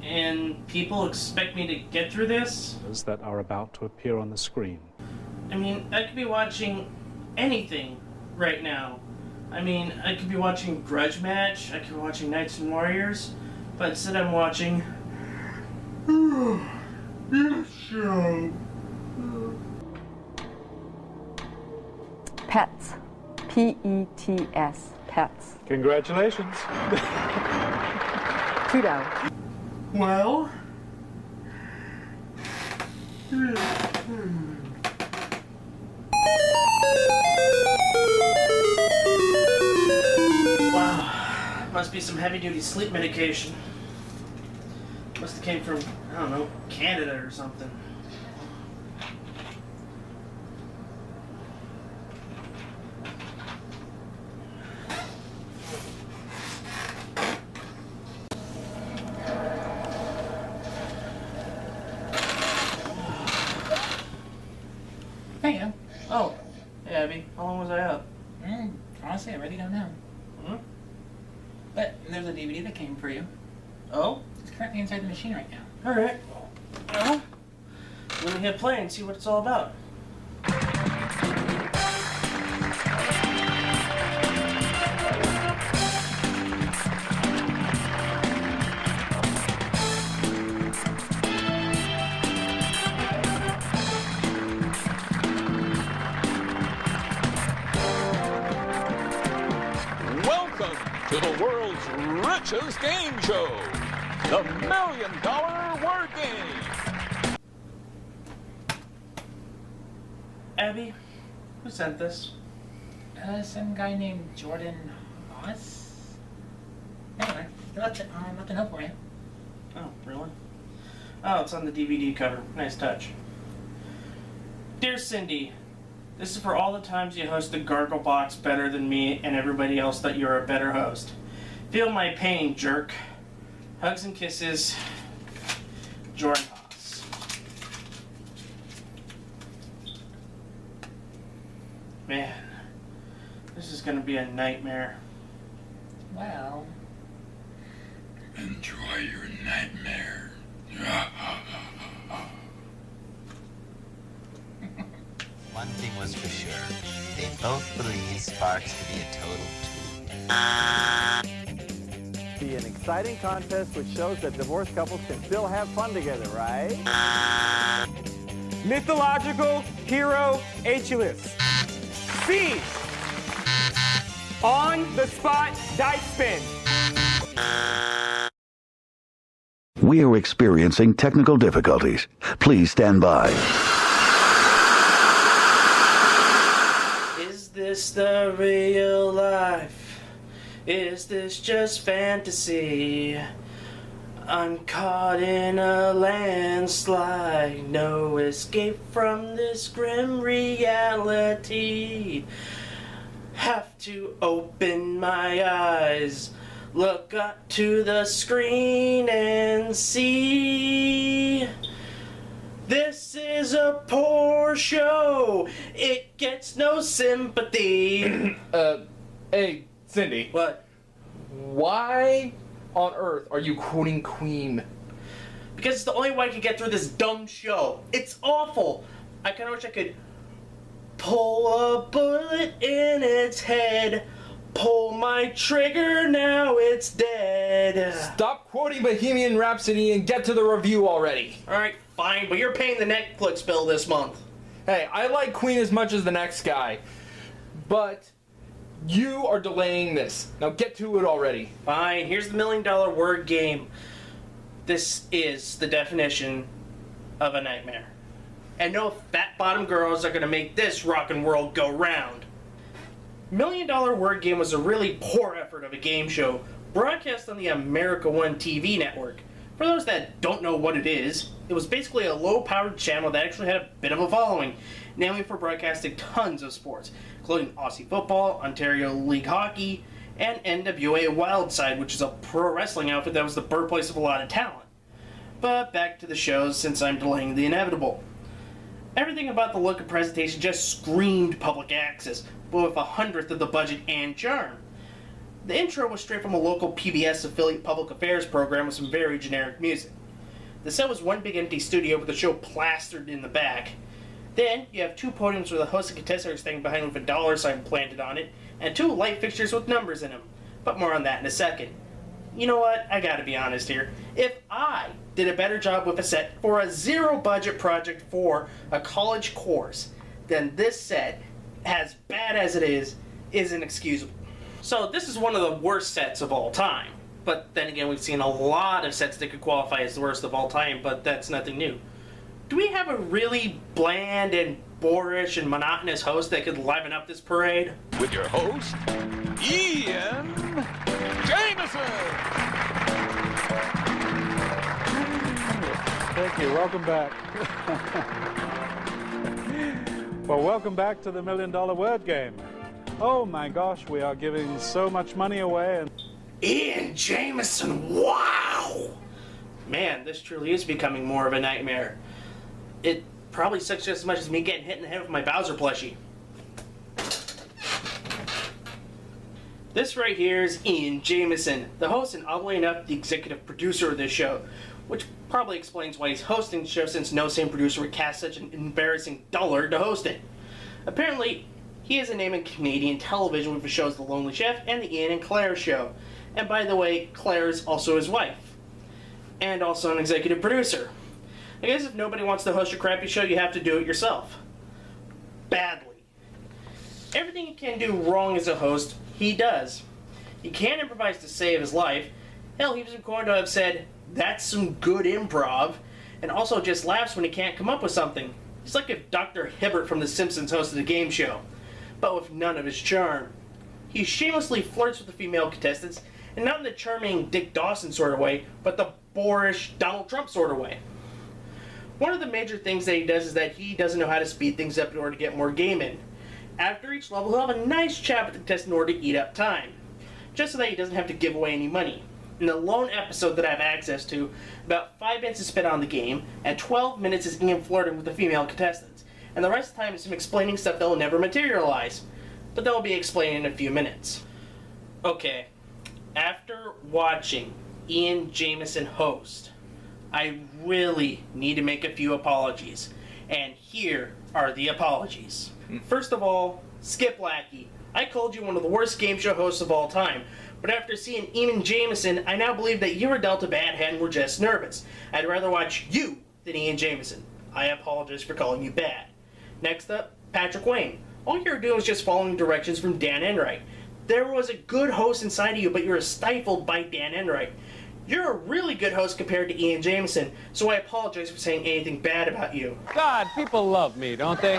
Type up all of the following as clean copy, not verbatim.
and people expect me to get through this? That are about to appear on the screen. I mean, I could be watching anything right now. I mean, I could be watching Grudge Match, I could be watching Knights and Warriors, but instead I'm watching this show. Pets. P-E-T-S. Pets. Congratulations. $2. Well? Wow. Must be some heavy-duty sleep medication. Must have came from, I don't know, Canada or something. Hey, Em. Oh, hey Abby, how long was I up? Honestly, I really don't know. Hmm? But there's a DVD that came for you. Oh? It's currently inside the machine right now. Alright. Well, let me hit play and see what it's all about. Welcome to the world's richest game show, the $1 Million Word Game. Abby, who sent this? Some guy named Jordan Moss. Anyway, he left a note for you. Oh, really? Oh, it's on the DVD cover. Nice touch. Dear Cindy, this is for all the times you host the Gargle Box better than me and everybody else that you're a better host. Feel my pain, jerk. Hugs and kisses, Jordan Haas. Man, this is gonna be a nightmare. Well, enjoy your nightmare. One thing was for sure. They both believe Sparks to be a total tool. Be an exciting contest which shows that divorced couples can still have fun together, right? Mythological hero H-list. C. On the spot dice spin. We are experiencing technical difficulties. Please stand by. Is this the real life? Is this just fantasy? I'm caught in a landslide. No escape from this grim reality. Have to open my eyes. Look up to the screen and see. This is a poor show. It gets no sympathy. Hey, Cindy. What? Why on earth are you quoting Queen? Because it's the only way I can get through this dumb show. It's awful. I kind of wish I could pull a bullet in its head. Pull my trigger, now it's dead. Stop quoting Bohemian Rhapsody and get to the review already. Alright, fine, but you're paying the Netflix bill this month. Hey, I like Queen as much as the next guy, but you are delaying this. Now get to it already. Fine, here's the $1 Million Word Game. This is the definition of a nightmare. And no fat bottom girls are gonna make this rockin' world go round. $1 Million Word Game was a really poor effort of a game show broadcast on the America One TV network. For those that don't know what it is, it was basically a low-powered channel that actually had a bit of a following, namely for broadcasting tons of sports, including Aussie football, Ontario League hockey, and NWA Wildside, which is a pro wrestling outfit that was the birthplace of a lot of talent. But back to the shows, since I'm delaying the inevitable. Everything about the look and presentation just screamed public access, but with 1/100th of the budget and charm. The intro was straight from a local PBS affiliate public affairs program with some very generic music. The set was one big empty studio with the show plastered in the back. Then, you have two podiums where the host and contestants are standing behind with a dollar sign planted on it, and two light fixtures with numbers in them. But more on that in a second. You know what? I gotta be honest here. If I did a better job with a set for a zero-budget project for a college course, then this set, as bad as it is inexcusable. So this is one of the worst sets of all time. But then again, we've seen a lot of sets that could qualify as the worst of all time, but that's nothing new. Do we have a really bland and boorish and monotonous host that could liven up this parade? With your host, Ian Jameson. Thank you. Welcome back. Well, welcome back to the $1 Million Word Game. Oh my gosh, we are giving so much money away. And Ian Jameson, wow! Man, this truly is becoming more of a nightmare. It probably sucks just as much as me getting hit in the head with my Bowser plushie. This right here is Ian Jameson, the host and oddly enough, the executive producer of this show, which probably explains why he's hosting the show since no same producer would cast such an embarrassing dullard to host it. Apparently, he has a name in Canadian television with the shows The Lonely Chef and The Ian and Claire Show. And by the way, Claire is also his wife. And also an executive producer. I guess if nobody wants to host your crappy show, you have to do it yourself. Badly. Everything he can do wrong as a host, he does. He can't improvise to save his life. Hell, he was going to have said, "That's some good improv," and also just laughs when he can't come up with something. It's like if Dr. Hibbert from The Simpsons hosted a game show, but with none of his charm. He shamelessly flirts with the female contestants, and not in the charming Dick Dawson sort of way, but the boorish Donald Trump sort of way. One of the major things that he does is that he doesn't know how to speed things up in order to get more game in. After each level, he'll have a nice chat with the contestant in order to eat up time, just so that he doesn't have to give away any money. In the lone episode that I have access to, about 5 minutes is spent on the game, and 12 minutes is Ian flirting with the female contestants, and the rest of the time is him explaining stuff that will never materialize, but that will be explained in a few minutes. Okay, after watching Ian Jameson host, I really need to make a few apologies, and here are the apologies. First of all, Skip Lackey. I called you one of the worst game show hosts of all time, but after seeing Ian Jameson, I now believe that you were dealt a bad hand and were just nervous. I'd rather watch you than Ian Jameson. I apologize for calling you bad. Next up, Patrick Wayne. All you're doing is just following directions from Dan Enright. There was a good host inside of you, but you were stifled by Dan Enright. You're a really good host compared to Ian Jameson, so I apologize for saying anything bad about you. God, people love me, don't they?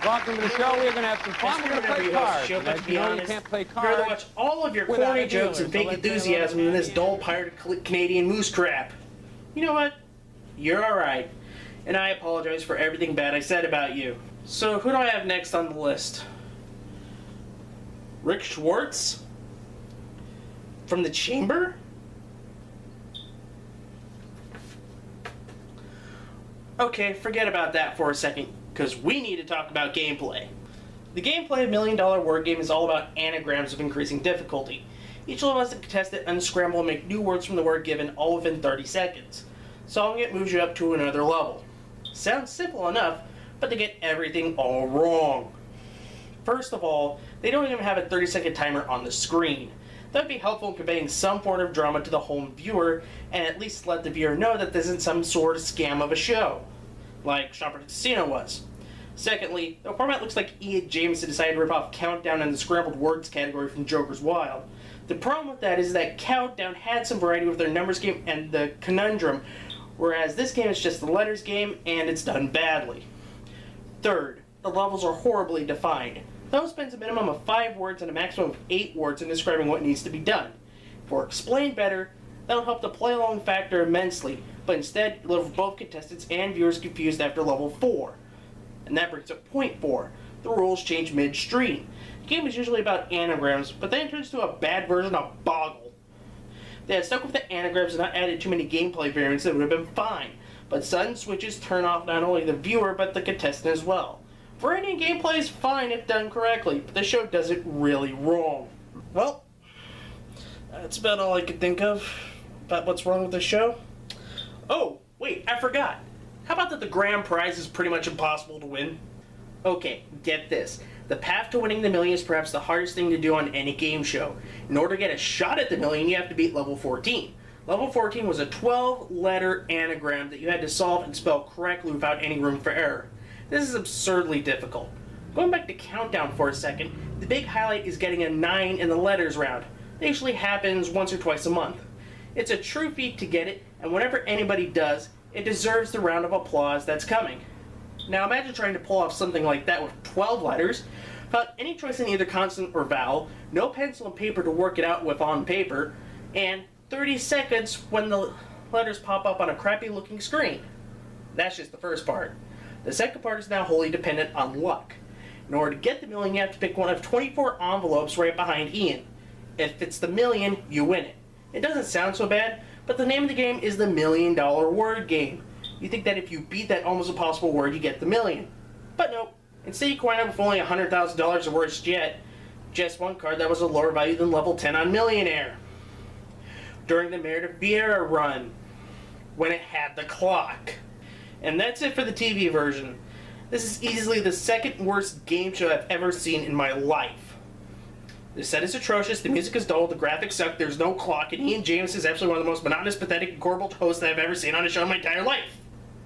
Welcome to the show. We're going to have some fun. We're going to play cards. As you know, you can't play cards. You're going to watch all of your corny jokes and fake enthusiasm in this dull pirate Canadian moose crap. You know what? You're alright. And I apologize for everything bad I said about you. So, who do I have next on the list? Rick Schwartz? From the Chamber? Okay, forget about that for a second, because we need to talk about gameplay. The gameplay of $1 Million Word Game is all about anagrams of increasing difficulty. Each level has to contest it, unscramble, and make new words from the word given, all within 30 seconds. Solving it moves you up to another level. Sounds simple enough, but they get everything all wrong. First of all, they don't even have a 30-second timer on the screen. That would be helpful in conveying some form of drama to the home viewer, and at least let the viewer know that this isn't some sort of scam of a show, like Shopper Casino was. Secondly, the format looks like Ian Jameson decided to rip off Countdown and the Scrambled Words category from Joker's Wild. The problem with that is that Countdown had some variety with their numbers game and the conundrum, whereas this game is just the letters game, and it's done badly. Third, the levels are horribly defined. Those spends a minimum of 5 words and a maximum of 8 words in describing what needs to be done. If we're explained better, that'll help the play-along factor immensely, but instead, it'll leave both contestants and viewers confused after level 4. And that brings up point 4. The rules change midstream. The game is usually about anagrams, but then it turns to a bad version of Boggle. They had stuck with the anagrams and not added too many gameplay variants that would have been fine, but sudden switches turn off not only the viewer but the contestant as well. Variety in gameplay is fine if done correctly, but the show does it really wrong. Well, that's about all I could think of about what's wrong with the show. Oh, wait, I forgot. How about that the grand prize is pretty much impossible to win? Okay, get this. The path to winning the million is perhaps the hardest thing to do on any game show. In order to get a shot at the million, you have to beat level 14. Level 14 was a 12-letter anagram that you had to solve and spell correctly without any room for error. This is absurdly difficult. Going back to Countdown for a second, the big highlight is getting a 9 in the letters round. It usually happens once or twice a month. It's a true feat to get it, and whenever anybody does, it deserves the round of applause that's coming. Now imagine trying to pull off something like that with 12 letters, without any choice in either consonant or vowel, no pencil and paper to work it out with on paper, and 30 seconds when the letters pop up on a crappy looking screen. That's just the first part. The second part is now wholly dependent on luck. In order to get the million, you have to pick one of 24 envelopes right behind Ian. If it's the million, you win it. It doesn't sound so bad, but the name of the game is the $1 Million Word Game. You think that if you beat that almost impossible word, you get the million. But nope. Instead, you wind up with only $100,000 or worse yet. Just one card that was a lower value than level 10 on Millionaire. During the Meredith Vieira run, when it had the clock. And that's it for the TV version. This is easily the second worst game show I've ever seen in my life. The set is atrocious, the music is dull, the graphics suck, there's no clock, and Ian James is absolutely one of the most monotonous, pathetic, and horrible hosts that I've ever seen on a show in my entire life.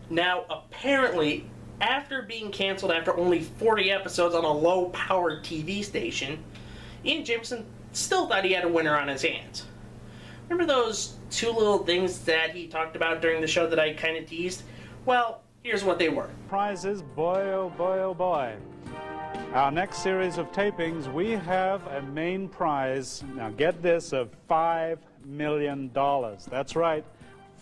Now, apparently, after being canceled after only 40 episodes on a low-powered TV station, Ian Jameson still thought he had a winner on his hands. Remember those two little things that he talked about during the show that I kind of teased? Well, here's what they were. Prizes, boy oh boy oh boy. Our next series of tapings, we have a main prize, now get this, of $5 million. That's right,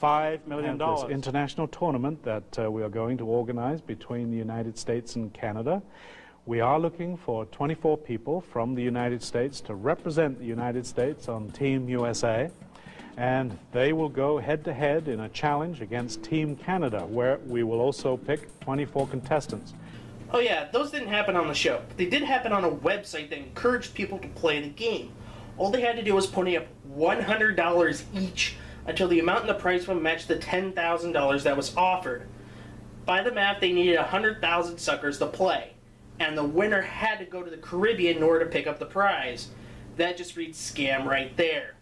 $5 million. This international tournament that we are going to organize between the United States and Canada. We are looking for 24 people from the United States to represent the United States on Team USA. And they will go head-to-head in a challenge against Team Canada, where we will also pick 24 contestants. Oh yeah, those didn't happen on the show, but they did happen on a website that encouraged people to play the game. All they had to do was pony up $100 each until the amount in the prize would match the $10,000 that was offered. By the math, they needed 100,000 suckers to play, and the winner had to go to the Caribbean in order to pick up the prize. That just reads scam right there.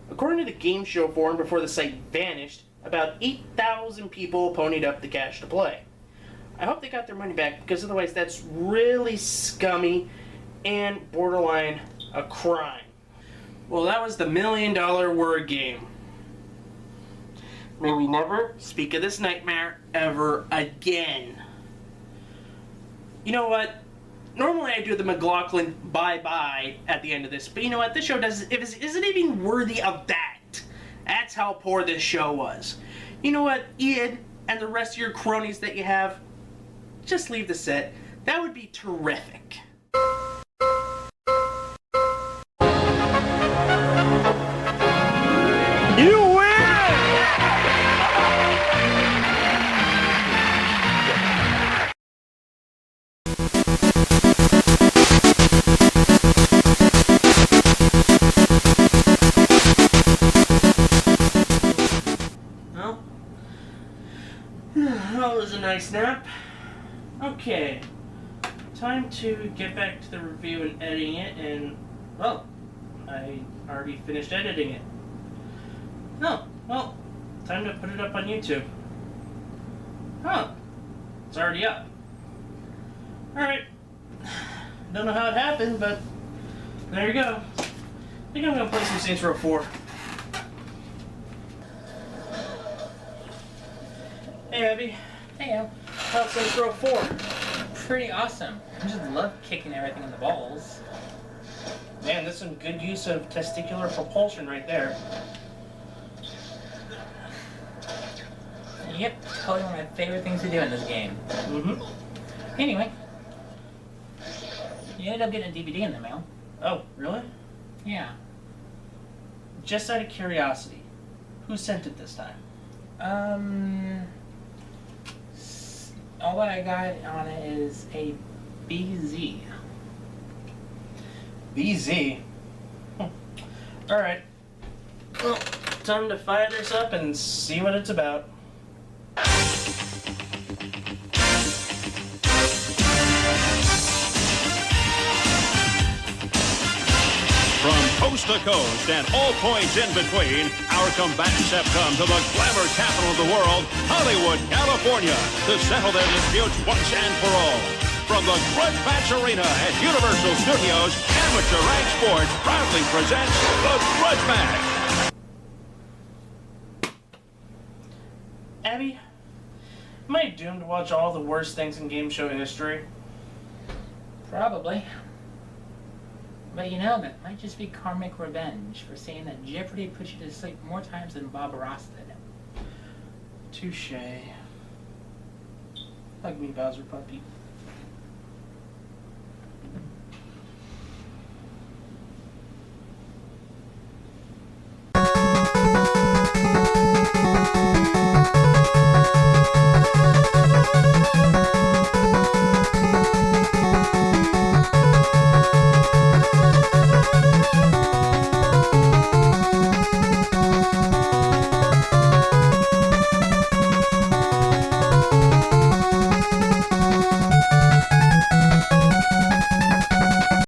According to the game show forum before the site vanished, about 8,000 people ponied up the cash to play. I hope they got their money back, because otherwise that's really scummy and borderline a crime. Well, that was the $1 Million Word Game. May we never speak of this nightmare ever again. You know what? Normally I do the McLaughlin bye-bye at the end of this, but you know what? This show isn't even worthy of that. That's how poor this show was. You know what, Ian and the rest of your cronies that you have, just leave the set. That would be terrific. You win! Well, that was a nice nap. Okay, time to get back to the review and editing it, and, well, I already finished editing it. Oh, well, time to put it up on YouTube. Huh, it's already up. Alright, don't know how it happened, but there you go. I think I'm going to play some Saints Row 4. Hey Abby. Hey, Al. How's Saints Row 4? Pretty awesome. I just love kicking everything in the balls. Man, that's some good use of testicular propulsion right there. Yep, totally one of my favorite things to do in this game. Mm-hmm. Anyway, you ended up getting a DVD in the mail. Oh, really? Yeah. Just out of curiosity, who sent it this time? All I got on it is a BZ. BZ? Alright. Well, time to fire this up and see what it's about. From coast to coast and all points in between, our combatants have come to the glamour capital of the world, Hollywood, California, to settle their disputes once and for all. From the Grudge Match Arena at Universal Studios, Amateur Rank Sports proudly presents the Grudge Match. Abby, am I doomed to watch all the worst things in game show history? Probably. But you know, that might just be karmic revenge for saying that Jeopardy put you to sleep more times than Bob Ross did. Touche. Hug me, Bowser puppy.